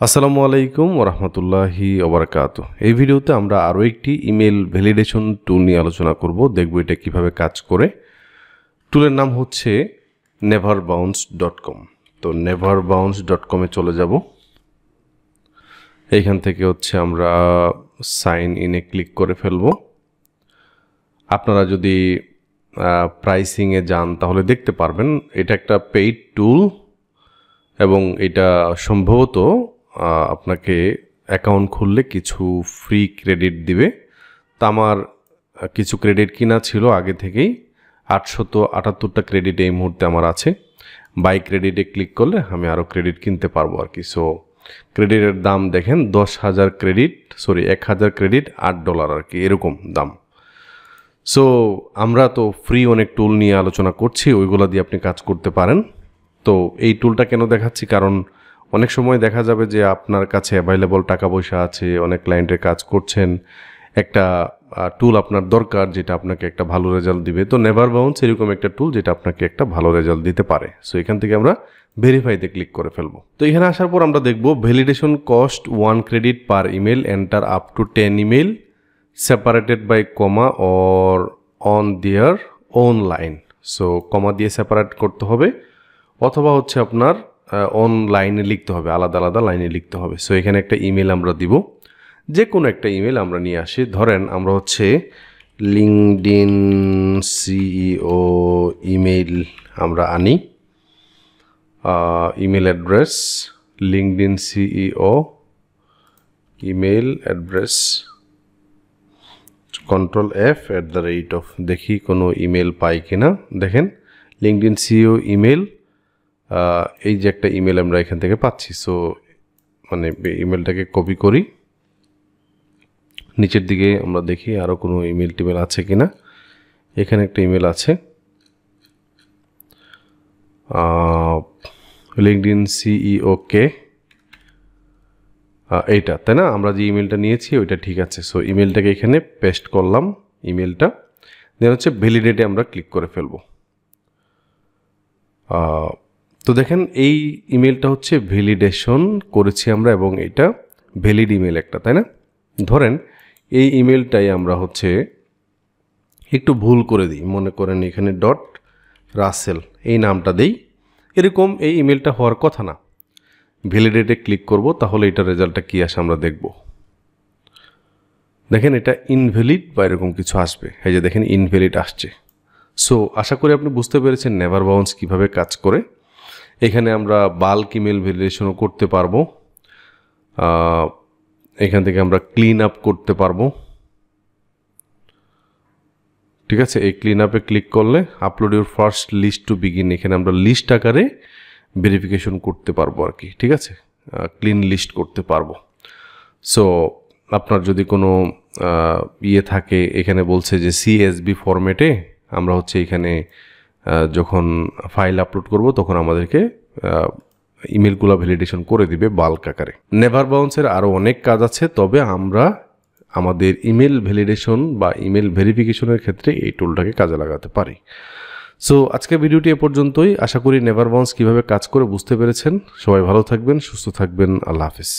আসসালামু আলাইকুম ওয়া রাহমাতুল্লাহি ওয়া বারাকাতুহু। এই ভিডিওতে আমরা আরও একটি ইমেল ভ্যালিডেশন টুল নিয়ে আলোচনা করব। দেখব এটা কিভাবে কাজ করে। টুলের নাম হচ্ছে neverbounce.com। তো neverbounce.com এ চলে যাব। এইখান থেকে হচ্ছে আমরা সাইন ইনে ক্লিক করে ফেলব। আপনারা যদি প্রাইসিংয়ে যান তাহলে দেখতে পারবেন এটা একটা পেইড টুল এবং এটা সম্ভবত আপনাকে অ্যাকাউন্ট খুললে কিছু ফ্রি ক্রেডিট দিবে। তা আমার কিছু ক্রেডিট কিনা ছিল আগে থেকেই, 878টা ক্রেডিট এই মুহূর্তে আমার আছে। বাই ক্রেডিটে ক্লিক করলে আমি আরও ক্রেডিট কিনতে পারবো আর কি। সো ক্রেডিটের দাম দেখেন 10,000 ক্রেডিট, 1000 ক্রেডিট $8 আর কি, এরকম দাম। সো আমরা তো ফ্রি অনেক টুল নিয়ে আলোচনা করছি, ওইগুলো দিয়ে আপনি কাজ করতে পারেন। তো এই টুলটা কেন দেখাচ্ছি, কারণ অনেক সময় দেখা যাবে যে আপনার কাছে অ্যাভাইলেবল টাকা পয়সা আছে, অনেক ক্লায়েন্টের কাজ করছেন, একটা টুল আপনার দরকার যেটা আপনাকে একটা ভালো রেজাল্ট দিবে। তো নেভারবাউন্স এরকম একটা টুল যেটা আপনাকে একটা ভালো রেজাল্ট দিতে পারে। সো এখান থেকে আমরা ভেরিফাইতে ক্লিক করে ফেলবো। তো এখানে আসার পর আমরা দেখব validation cost 1 credit per email, enter up to 10 email separated by comma or on their own line. So comma দিয়ে সেপারেট করতে হবে অথবা হচ্ছে আপনার অন লাইনে লিখতে হবে, আলাদা আলাদা লাইনে লিখতে হবে। সো এখানে একটা ইমেল আমরা দিব, যে কোনো একটা ইমেল আমরা নিয়ে আসি। ধরেন আমরা হচ্ছে লিঙ্কডইন সিইও ইমেল আমরা আনি, email address LinkedIn CEO email address Ctrl+F দেখি কোনো ইমেল পাই কিনা। দেখেন লিঙ্কডইন সিইও ইমেল, এই যে একটা ইমেল আমরা এখান থেকে পাচ্ছি। সো মানে ইমেলটাকে কপি করি, নিচের দিকে আমরা দেখি আরও কোনো ইমেল টিমেল আছে কিনা। এখানে একটা ইমেল আছে, লিঙ্কডইন সিইও কে, এইটা তাই না? আমরা যে ইমেলটা নিয়েছি ওইটা ঠিক আছে। সো ইমেলটাকে এখানে পেস্ট করলাম, ইমেলটা দেন হচ্ছে ভ্যালিডেটে আমরা ক্লিক করে ফেলবো। তো দেখেন এই ইমেলটা হচ্ছে ভ্যালিডেশন করেছি আমরা এবং এটা ভ্যালিড ইমেল একটা, তাই না? ধরেন এই ইমেলটাই আমরা হচ্ছে একটু ভুল করে দিই, মনে করেন এখানে রাসেল এই নামটা দেই, এরকম এই ইমেলটা হওয়ার কথা না। ভ্যালিডেটে ক্লিক করব, তাহলে এটা রেজাল্টটা কী আসে আমরা দেখব। দেখেন এটা ইনভ্যালিড বা এরকম কিছু আসবে, এই যে দেখেন ইনভ্যালিড আসছে। সো আশা করি আপনি বুঝতে পেরেছেন নেভারবাউন্স কীভাবে কাজ করে। এখানে আমরা বাল্ক ইমেল ভ্যালিডেশনও করতে পারবো, এখান থেকে আমরা ক্লিন আপ করতে পারবো। ঠিক আছে, এই ক্লিন আপে ক্লিক করলে upload your first list to begin, এখানে আমরা লিস্ট আকারে ভেরিফিকেশন করতে পারবো আর কি। ঠিক আছে, ক্লিন লিস্ট করতে পারবো। সো আপনার যদি কোনো ইয়ে থাকে, এখানে বলছে যে CSV ফরম্যাটে আমরা হচ্ছে এখানে যখন ফাইল আপলোড করব তখন আমাদেরকে ইমেলগুলো ভ্যালিডেশন করে দিবে বাল্ক আকারে। নেভারবাউন্সের আরও অনেক কাজ আছে, তবে আমরা আমাদের ইমেল ভ্যালিডেশন বা ইমেল ভেরিফিকেশনের ক্ষেত্রে এই টুলটাকে কাজে লাগাতে পারি। সো আজকের ভিডিওটি এ পর্যন্তই। আশা করি নেভারবাউন্স কীভাবে কাজ করে বুঝতে পেরেছেন। সবাই ভালো থাকবেন, সুস্থ থাকবেন। আল্লাহ হাফিজ।